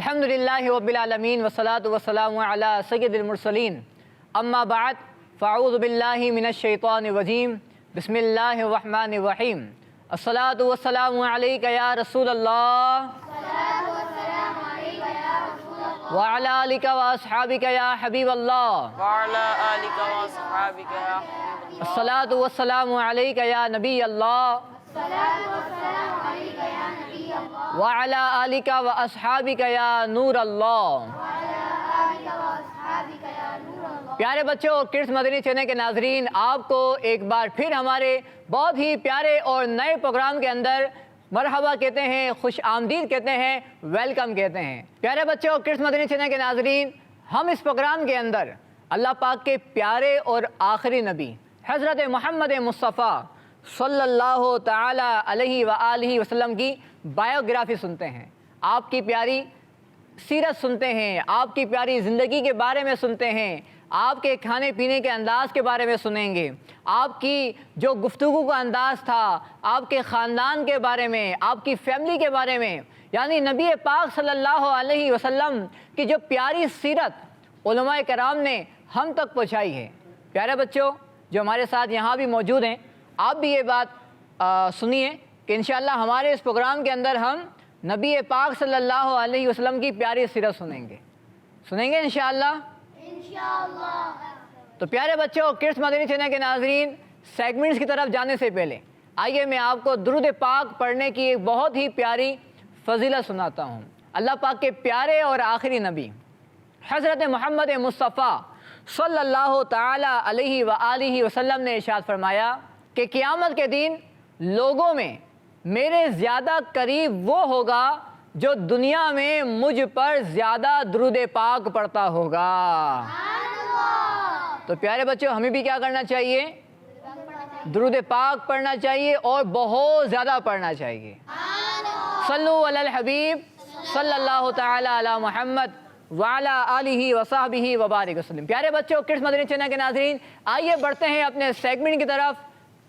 الحمدللہ رب العالمین والصلاة والسلام علی سید المرسلین اما بعد فاعوذ باللہ من الشیطان الرجیم بسم اللہ الرحمن الرحیم الصلاة والسلام علیک یا رسول اللہ وعلی آلک واصحابک یا حبیب اللہ الصلاة والسلام علیک یا نبی اللہ وعلی آلک واصحابک یا نور اللہ۔ پیارے بچوں اور کڈس مدنی چینل کے ناظرین، آپ کو ایک بار پھر ہمارے بہت ہی پیارے اور نئے پروگرام کے اندر مرحبا کہتے ہیں، خوش آمدید کہتے ہیں، ویلکم کہتے ہیں۔ پیارے بچوں اور کڈس مدنی چینل کے ناظرین، ہم اس پروگرام کے اندر اللہ پاک کے پیارے اور آخری نبی حضرت محمد مصطفیٰ صلی اللہ تعالی علیہ وآلہ وسلم کی بائیوگرافی سنتے ہیں، آپ کی پیاری سیرت سنتے ہیں، آپ کی پیاری زندگی کے بارے میں سنتے ہیں، آپ کے کھانے پینے کے انداز کے بارے میں سنیں گے، آپ کی جو گفتگو کا انداز تھا، آپ کے خاندان کے بارے میں، آپ کی فیملی کے بارے میں، یعنی نبی پاک صلی اللہ علیہ وسلم کی جو پیاری سیرت علماء کرام نے ہم تک پہنچائی ہے۔ پیارے بچوں جو ہمارے ساتھ یہاں بھی موجود ہیں، آپ بھی یہ بات سنیے کہ انشاءاللہ ہمارے اس پروگرام کے اندر ہم نبی پاک صلی اللہ علیہ وسلم کی پیاری سیرت سنیں گے انشاءاللہ۔ تو پیارے بچوں کڈس مدنی چینل کے ناظرین، سیگمنٹس کی طرف جانے سے پہلے آئیے میں آپ کو درود پاک پڑھنے کی ایک بہت ہی پیاری فضیلت سناتا ہوں۔ اللہ پاک کے پیارے اور آخری نبی حضرت محمد مصطفیٰ صلی اللہ تعالی علیہ وآلہ وسلم نے ارشاد فرمایا کہ قیامت کے دن لوگوں میں میرے زیادہ قریب وہ ہوگا جو دنیا میں مجھ پر زیادہ درود پاک پڑھتا ہوگا۔ تو پیارے بچوں ہمیں بھی کیا کرنا چاہیے؟ درود پاک پڑھنا چاہیے اور بہت زیادہ پڑھنا چاہیے۔ صلو علی الحبیب صلی اللہ تعالی علی محمد وعلی آلہ وصحبہ وبارک وسلم۔ پیارے بچوں کڈس مدنی چینل کے ناظرین، آئیے بڑھتے ہیں اپنے سیگمنٹ کی طرف،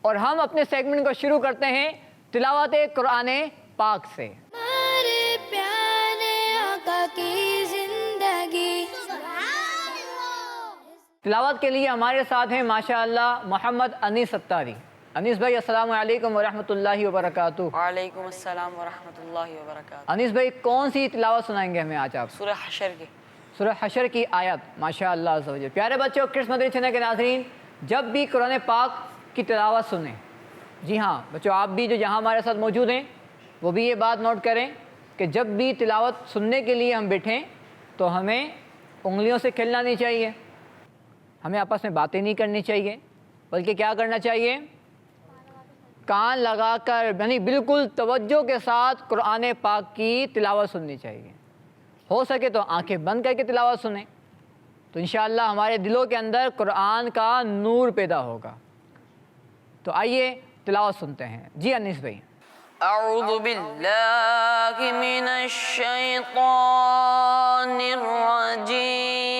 اور ہم اپنے سیگمنٹ کو شروع کرتے ہیں تلاوت قرآن پاک سے۔ ہمارے پیارے آقا کی زندگی۔ تلاوت کے لیے ہمارے ساتھ ہیں ماشاءاللہ محمد انیس ستاری۔ انیس بھائی السلام علیکم ورحمۃ اللہ وبرکاتہ۔ وعلیکم السلام ورحمۃ اللہ وبرکاتہ۔ انیس بھائی کون سی تلاوت سنائیں گے ہمیں آج آپ؟ سورہ حشر کی سورہ حشر کی آیت۔ ماشاءاللہ عز و جل۔ پیارے بچوں کڈس مدنی چینل کے ناظرین، جب بھی قرآن پاک کی تلاوت سنیں، جی ہاں بچوں آپ بھی جو یہاں ہمارے ساتھ موجود ہیں وہ بھی یہ بات نوٹ کریں کہ جب بھی تلاوت سننے کے لیے ہم بیٹھیں تو ہمیں انگلیوں سے کھیلنا نہیں چاہیے، ہمیں آپس میں باتیں نہیں کرنی چاہیے، بلکہ کیا کرنا چاہیے؟ کان لگا کر یعنی بالکل توجہ کے ساتھ قرآن پاک کی تلاوت سننی چاہیے۔ ہو سکے تو آنکھیں بند کر کے تلاوت سنیں، تو انشاءاللہ ہمارے دلوں کے اندر قرآن کا نور پیدا ہوگا۔ تو آئیے تلاوت سنتے ہیں۔ جی انیس بھائی۔ اعوذ باللہ من الشیطان الرجیم۔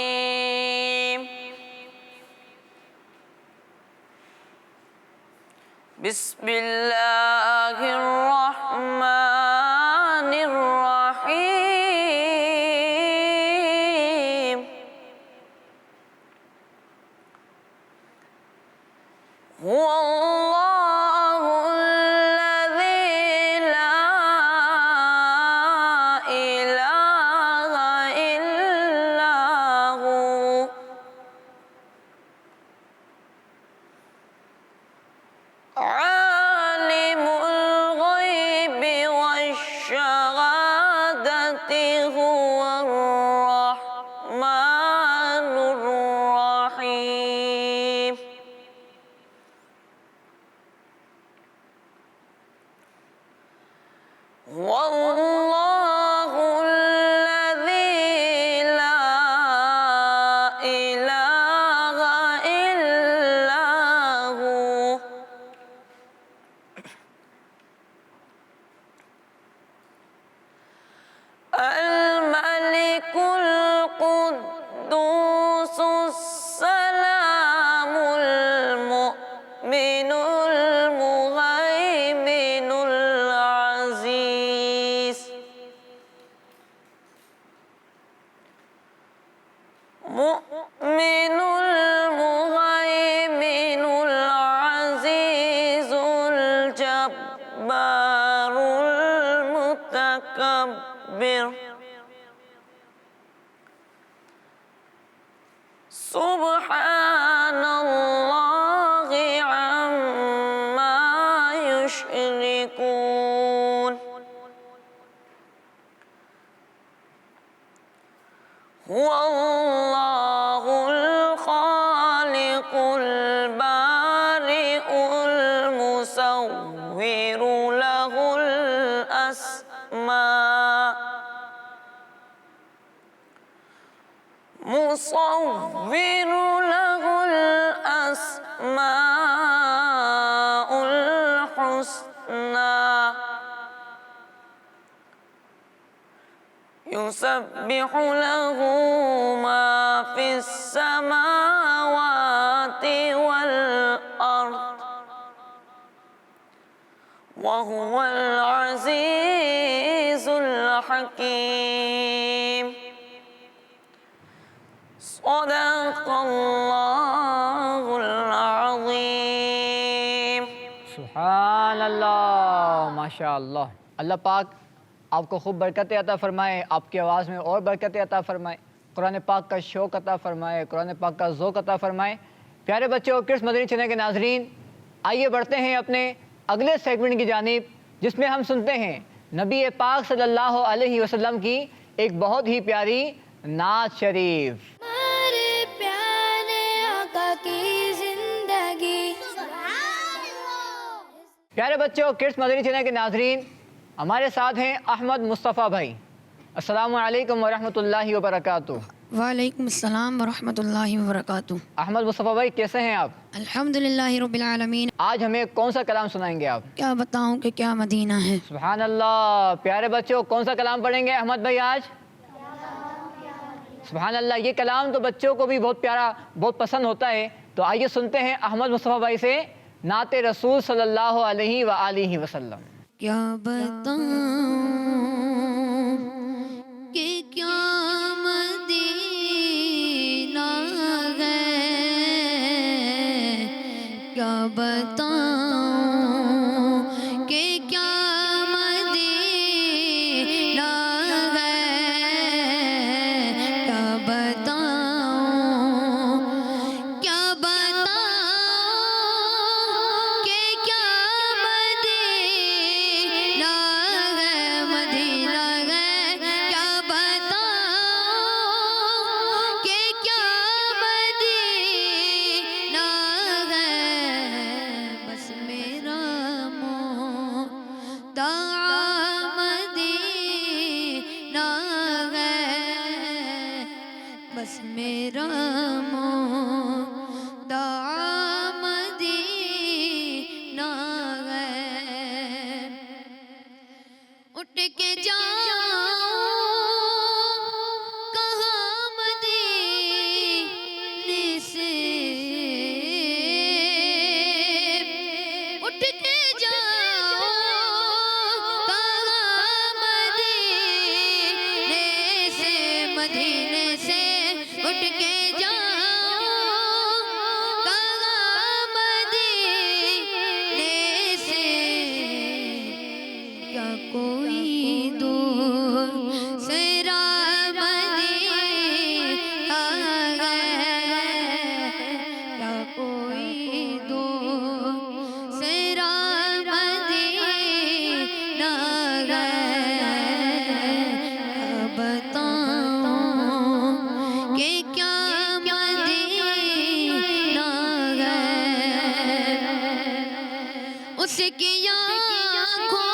بسم اللہ الرحمن الرحیم۔ عالم الغیب والشہادۃ هو الرحمن الرحیم۔ واللہ الذی لا الہ الا هو الملك القدوس السلام المؤمن المهيمن العزيز الجبار المتكبر سبحان الله عما يشركون هو الله الخالق البارئ المصور له الأسماء الحسنى يسبح له ما في السماوات والأرض وهو العزيز الحكيم صدق الله العظيم سبحان اللہ، ماشاء اللہ۔ اللہ پاک آپ کو خوب برکتیں عطا فرمائے، آپ کی آواز میں اور برکتیں عطا فرمائے، قرآن پاک کا شوق عطا فرمائے، قرآن پاک کا ذوق عطا فرمائے۔ پیارے بچوں، کڈس مدنی چینل کے ناظرین، آئیے بڑھتے ہیں اپنے اگلے سیگمنٹ کی جانب، جس میں ہم سنتے ہیں نبی پاک صلی اللہ علیہ وسلم کی ایک بہت ہی پیاری نعت شریف۔ ہمارے پیارے آقا کی زندگی۔ پیارے بچوں، کڈس مدنی چینل کے ناظرین، ہمارے ساتھ ہیں احمد مصطفیٰ بھائی۔ السلام علیکم ورحمۃ اللہ وبرکاتہ۔ وعلیکم السلام ورحمۃ اللہ وبرکاتہ۔ احمد مصطفیٰ بھائی، کیسے ہیں آپ؟ الحمدللہ رب العالمین۔ آج ہمیں کون سا کلام سنائیں گے آپ؟ کیا بتاؤں کہ کیا مدینہ ہے۔ سبحان اللہ۔ پیارے بچوں، کون سا کلام پڑھیں گے احمد بھائی آج؟ سبحان اللہ، یہ کلام تو بچوں کو بھی بہت پیارا، بہت پسند ہوتا ہے۔ تو آئیے سنتے ہیں احمد مصطفیٰ بھائی سے نعت رسول صلی اللہ علیہ وآلہ وسلم۔ کیا بتاؤں کہ کیا مدینہ ہے، کیا بتاؤں کہ کیا مدینہ ہے، کیا بتاؤں، کیا بتاؤں کہ کیا مدینہ ہے، مدینہ ہے، کیا بتاؤں کہ کیا مدینہ ہے، بس میرا مدعا مدینہ ہے، بس میرا مدعا مدینہ ہے۔ اٹھ کے جاؤں کہاں مدینے سے، اٹھ کے جاؤں کہاں مدینے سے، مدینے سے اٹھ کے جاؤں کہاں مدینے سے، کیا کوئی دوسرا مدینہ ہے، کیا کوئی دوسرا مدینہ ہے، کیا بتاؤں کہ کیا مدینہ ہے، اس کی آنکھوں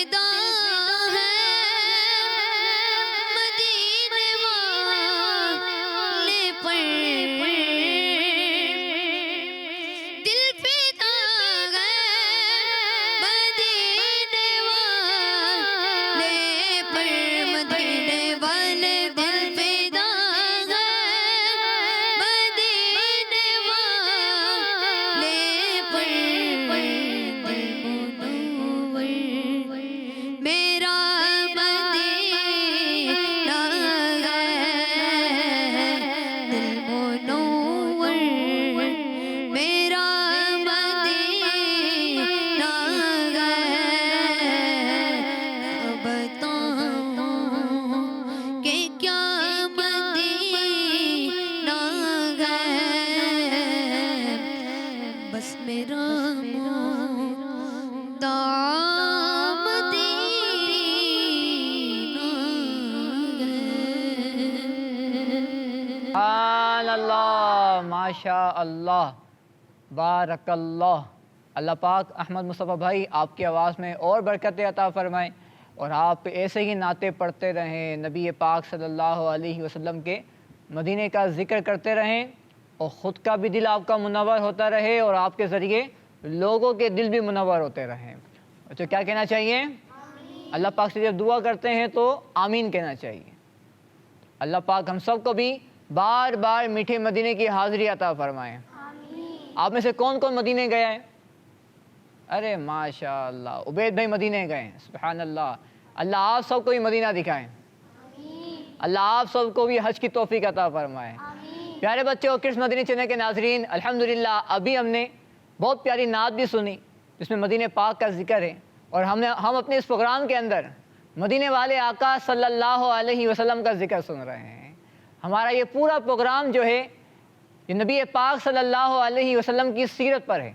فدا ہے مدینے والے پر دل فدا ہے مدینے والے پر مدینے والے دل فدا ہے مدینے والے پر میرا مدینہ ہے دل منور میرا مدینہ ہے بتاؤں کہ کیا مدینہ ہے بس میرا دام سبحان اللہ، ماشاء اللہ، بارک اللہ۔ اللہ پاک احمد مصطفیٰ بھائی آپ کی آواز میں اور برکت عطا فرمائیں، اور آپ ایسے ہی نعتیں پڑھتے رہیں، نبی پاک صلی اللہ علیہ وسلم کے مدینے کا ذکر کرتے رہیں، اور خود کا بھی دل آپ کا منور ہوتا رہے اور آپ کے ذریعے لوگوں کے دل بھی منور ہوتے رہیں۔ تو کیا کہنا چاہیے؟ اللہ پاک سے جب دعا کرتے ہیں تو آمین کہنا چاہیے۔ اللہ پاک ہم سب کو بھی بار بار میٹھے مدینے کی حاضری عطا فرمائیں۔ آپ میں سے کون کون مدینے گیا ہے؟ ارے ماشاء اللہ، عبید بھائی مدینے گئے ہیں، سبحان اللہ۔ اللہ آپ سب کو بھی مدینہ دکھائیں، اللہ آپ سب کو بھی حج کی توفیق عطا فرمائیں۔ پیارے بچوں، کرس مدینی چینل کے ناظرین، الحمدللہ ابھی ہم نے بہت پیاری نعت بھی سنی جس میں مدینہ پاک کا ذکر ہے، اور ہم اپنے اس پروگرام کے اندر مدینے والے آقا صلی اللہ علیہ وسلم کا ذکر سن رہے ہیں۔ ہمارا یہ پورا پروگرام جو ہے یہ نبی پاک صلی اللہ علیہ وسلم کی سیرت پر ہے۔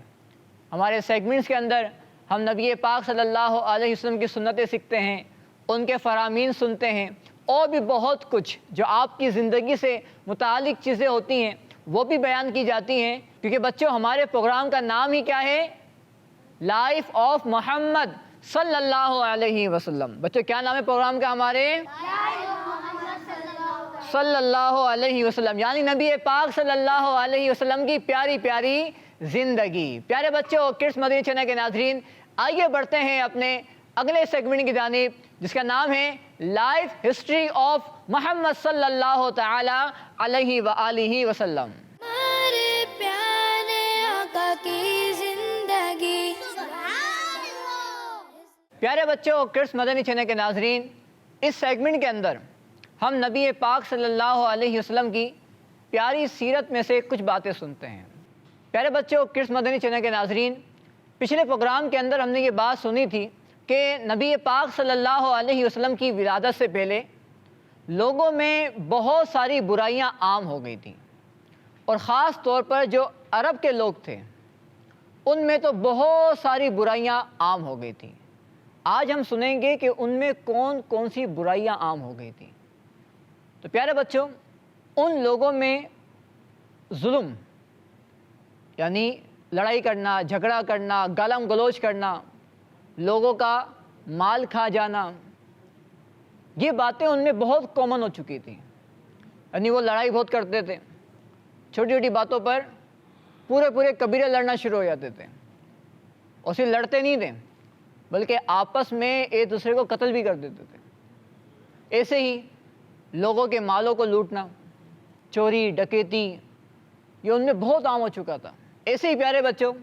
ہمارے سیگمنٹس کے اندر ہم نبی پاک صلی اللہ علیہ وسلم کی سنتیں سیکھتے ہیں، ان کے فرامین سنتے ہیں، اور بھی بہت کچھ جو آپ کی زندگی سے متعلق چیزیں ہوتی ہیں وہ بھی بیان کی جاتی ہیں، کیونکہ بچوں ہمارے پروگرام کا نام ہی کیا ہے؟ لائف آف محمد صلی اللہ علیہ وسلم۔ بچوں کیا نام ہے پروگرام کا ہمارے؟ صلی اللہ علیہ وسلم، یعنی نبی پاک صلی اللہ علیہ وسلم کی پیاری پیاری زندگی۔ پیارے بچوں، کرس مدینی چینل کے ناظرین، آئیے بڑھتے ہیں اپنے اگلے سیگمنٹ کی جانب جس کا نام ہے لائف ہسٹری آف محمد صلی اللہ تعالی علیہ وآلہ وسلم۔ ہمارے پیارے آقا کی زندگی۔ پیارے بچوں، کرس مدنی چینل کے ناظرین، اس سیگمنٹ کے اندر ہم نبی پاک صلی اللہ علیہ وسلم کی پیاری سیرت میں سے کچھ باتیں سنتے ہیں۔ پیارے بچوں، کرس مدنی چینل کے ناظرین، پچھلے پروگرام کے اندر ہم نے یہ بات سنی تھی کہ نبی پاک صلی اللہ علیہ وسلم کی ولادت سے پہلے لوگوں میں بہت ساری برائیاں عام ہو گئی تھیں، اور خاص طور پر جو عرب کے لوگ تھے ان میں تو بہت ساری برائیاں عام ہو گئی تھیں۔ آج ہم سنیں گے کہ ان میں کون کون سی برائیاں عام ہو گئی تھیں۔ تو پیارے بچوں، ان لوگوں میں ظلم، یعنی لڑائی کرنا، جھگڑا کرنا، گالم گلوچ کرنا، لوگوں کا مال کھا جانا، یہ باتیں ان میں بہت کامن ہو چکی تھیں۔ یعنی وہ لڑائی بہت کرتے تھے، چھوٹی چھوٹی باتوں پر پورے قبیلے لڑنا شروع ہو جاتے تھے، اور صرف لڑتے نہیں تھے بلکہ آپس میں ایک دوسرے کو قتل بھی کر دیتے تھے۔ ایسے ہی لوگوں کے مالوں کو لوٹنا، چوری ڈکیتی، یہ ان میں بہت عام ہو چکا تھا۔ ایسے ہی پیارے بچوں،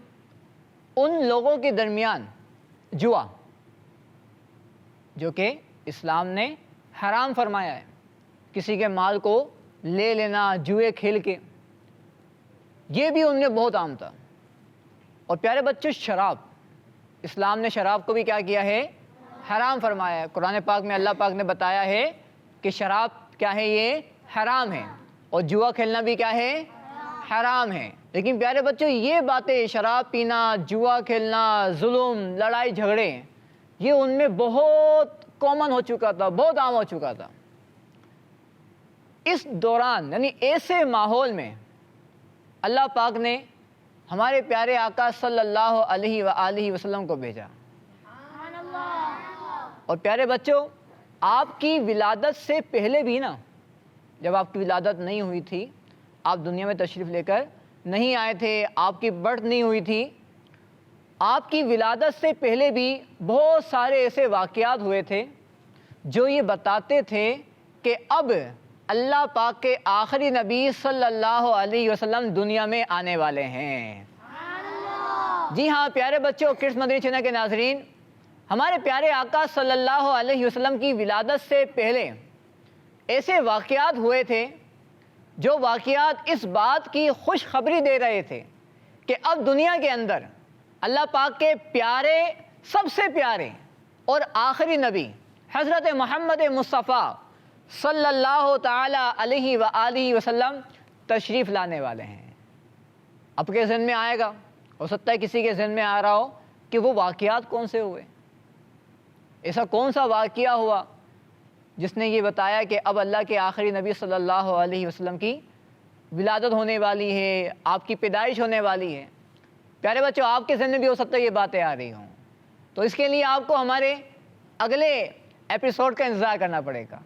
ان لوگوں کے درمیان جوا، جو کہ اسلام نے حرام فرمایا ہے، کسی کے مال کو لے لینا جوئے کھیل کے، یہ بھی ان میں بہت عام تھا۔ اور پیارے بچوں، شراب، اسلام نے شراب کو بھی کیا کیا ہے؟ حرام فرمایا ہے۔ قرآن پاک میں اللہ پاک نے بتایا ہے کہ شراب کیا ہے؟ یہ حرام ہے، اور جوا کھیلنا بھی کیا ہے؟ حرام ہے۔ لیکن پیارے بچوں، یہ باتیں، شراب پینا، جوا کھیلنا، ظلم، لڑائی جھگڑے، یہ ان میں بہت کامن ہو چکا تھا، بہت عام ہو چکا تھا۔ اس دوران، یعنی ایسے ماحول میں اللہ پاک نے ہمارے پیارے آقا صلی اللہ علیہ وآلہ وسلم کو بھیجا۔ اور پیارے بچوں، آپ کی ولادت سے پہلے بھی نا، جب آپ کی ولادت نہیں ہوئی تھی، آپ دنیا میں تشریف لے کر نہیں آئے تھے، آپ کی برتھ نہیں ہوئی تھی، آپ کی ولادت سے پہلے بھی بہت سارے ایسے واقعات ہوئے تھے جو یہ بتاتے تھے کہ اب اللہ پاک کے آخری نبی صلی اللہ علیہ وسلم دنیا میں آنے والے ہیں۔ جی ہاں پیارے بچوں، کڈس مدنی چینل کے ناظرین، ہمارے پیارے آقا صلی اللہ علیہ وسلم کی ولادت سے پہلے ایسے واقعات ہوئے تھے جو واقعات اس بات کی خوشخبری دے رہے تھے کہ اب دنیا کے اندر اللہ پاک کے پیارے، سب سے پیارے اور آخری نبی حضرت محمد مصطفیٰ صلی اللہ تعالی علیہ وآلہ وسلم تشریف لانے والے ہیں۔ آپ کے ذہن میں آئے گا، ہو سکتا ہے کسی کے ذہن میں آ رہا ہو کہ وہ واقعات کون سے ہوئے، ایسا کون سا واقعہ ہوا جس نے یہ بتایا کہ اب اللہ کے آخری نبی صلی اللہ علیہ وسلم کی ولادت ہونے والی ہے، آپ کی پیدائش ہونے والی ہے۔ پیارے بچوں، آپ کے ذہن میں بھی ہو سکتا ہے یہ باتیں آ رہی ہوں، تو اس کے لیے آپ کو ہمارے اگلے ایپیسوڈ کا انتظار کرنا پڑے گا۔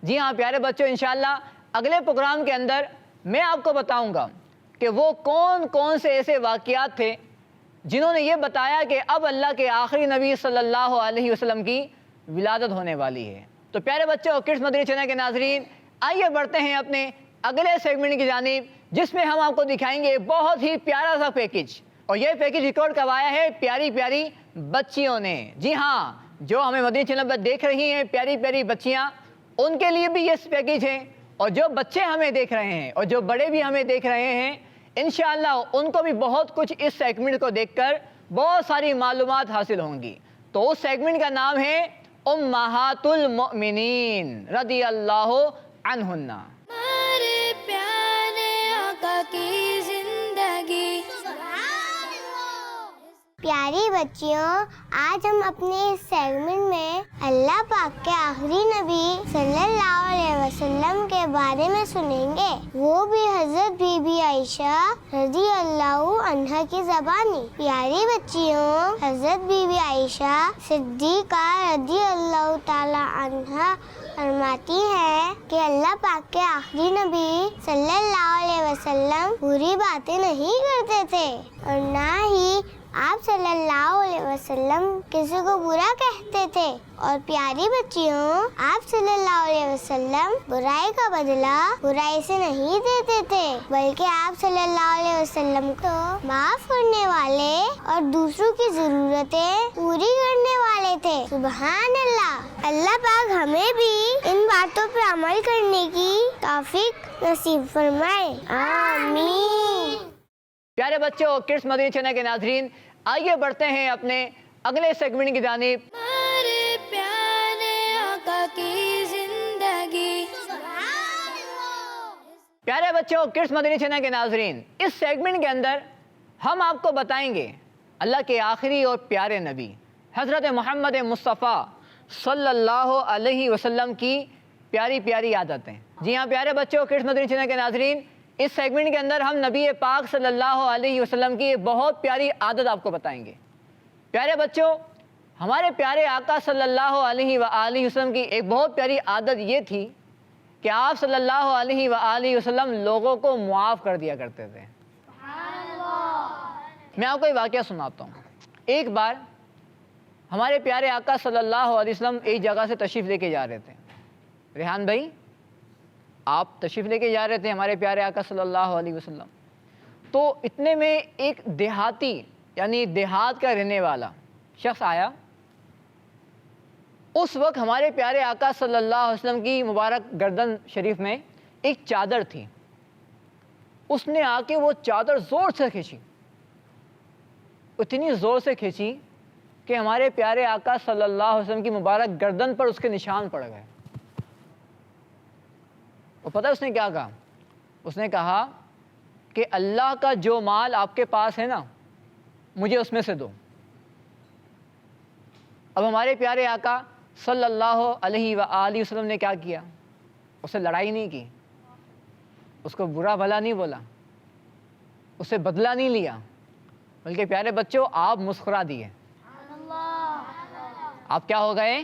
جی ہاں پیارے بچوں، انشاءاللہ اگلے پروگرام کے اندر میں آپ کو بتاؤں گا کہ وہ کون کون سے ایسے واقعات تھے جنہوں نے یہ بتایا کہ اب اللہ کے آخری نبی صلی اللہ علیہ وسلم کی ولادت ہونے والی ہے۔ تو پیارے بچوں، کڈس مدنی چینل کے ناظرین، آئیے بڑھتے ہیں اپنے اگلے سیگمنٹ کی جانب، جس میں ہم آپ کو دکھائیں گے بہت ہی پیارا سا پیکج، اور یہ پیکج ریکارڈ کروایا ہے پیاری پیاری بچیوں نے۔ جی ہاں، جو ہمیں مدنی چینل پر دیکھ رہی ہیں پیاری پیاری بچیاں، ان کے لیے بھی یہ پیکج ہے، اور جو بچے ہمیں دیکھ رہے ہیں اور جو بڑے بھی ہمیں دیکھ رہے ہیں، انشاءاللہ ان کو بھی بہت کچھ اس سیگمنٹ کو دیکھ کر بہت ساری معلومات حاصل ہوں گی۔ تو اس سیگمنٹ کا نام ہے امہات المؤمنین رضی اللہ عنہن۔ ہمارے پیارے آقا کی زندگی۔ پیاری بچیوں، آج ہم اپنے اس سیگمنٹ میں اللہ پاک کے آخری نبی صلی اللہ علیہ وسلم کے بارے میں سنیں گے، وہ بھی حضرت بی بی عائشہ رضی اللہ عنہا کی زبانی۔ پیاری بچیوں، حضرت بی بی عائشہ صدیقہ رضی اللہ تعالی عنہا فرماتی ہیں کہ اللہ پاک کے آخری نبی صلی اللہ علیہ وسلم بری باتیں نہیں کرتے تھے، اور نہ ہی آپ صلی اللہ علیہ وسلم کسی کو برا کہتے تھے، اور پیاری بچیوں، آپ صلی اللہ علیہ وسلم برائی کا بدلہ برائی سے نہیں دیتے تھے، بلکہ آپ صلی اللہ علیہ وسلم کو معاف کرنے والے اور دوسروں کی ضرورتیں پوری کرنے والے تھے۔ سبحان اللہ۔ اللہ پاک ہمیں بھی ان باتوں پر عمل کرنے کی توفیق نصیب فرمائے، آمین۔ پیارے بچوں، کڈس مدنی چینل کے ناظرین، آئیے بڑھتے ہیں اپنے اگلے سیگمنٹ کی جانب۔ ہمارے پیارے آقا کی زندگی۔ پیارے بچوں، کڈس مدنی چینل کے ناظرین، اس سیگمنٹ کے اندر ہم آپ کو بتائیں گے اللہ کے آخری اور پیارے نبی حضرت محمد مصطفیٰ صلی اللہ علیہ وسلم کی پیاری پیاری عادتیں۔ جی ہاں پیارے بچوں، کڈس مدنی چینل کے ناظرین، اس سیگمنٹ کے اندر ہم نبی پاک صلی اللہ علیہ وسلم کی ایک بہت پیاری عادت آپ کو بتائیں گے۔ پیارے بچوں، ہمارے پیارے آقا صلی اللہ علیہ وآلہ وسلم کی ایک بہت پیاری عادت یہ تھی کہ آپ صلی اللہ علیہ وآلہ وسلم لوگوں کو معاف کر دیا کرتے تھے۔ میں آپ کو ایک واقعہ سناتا ہوں۔ ایک بار ہمارے پیارے آقا صلی اللہ علیہ وسلم ایک جگہ سے تشریف لے کے جا رہے تھے۔ ریحان بھائی، آپ تشریف لے کے جا رہے تھے ہمارے پیارے آقا صلی اللہ علیہ وسلم، تو اتنے میں ایک دیہاتی یعنی دیہات کا رہنے والا شخص آیا۔ اس وقت ہمارے پیارے آقا صلی اللہ علیہ وسلم کی مبارک گردن شریف میں ایک چادر تھی۔ اس نے آ کے وہ چادر زور سے کھینچی، اتنی زور سے کھینچی کہ ہمارے پیارے آقا صلی اللہ علیہ وسلم کی مبارک گردن پر اس کے نشان پڑ گئے۔ اور پتہ اس نے کیا کہا؟ اس نے کہا کہ اللہ کا جو مال آپ کے پاس ہے نا، مجھے اس میں سے دو۔ اب ہمارے پیارے آقا صلی اللہ علیہ وآلہ وسلم نے کیا کیا؟ اسے لڑائی نہیں کی، اس کو برا بھلا نہیں بولا، اسے بدلہ نہیں لیا، بلکہ پیارے بچوں آپ مسکرا دیے۔ آپ کیا ہو گئے؟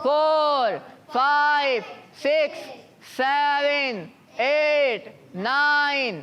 4 5 6 7 8 9।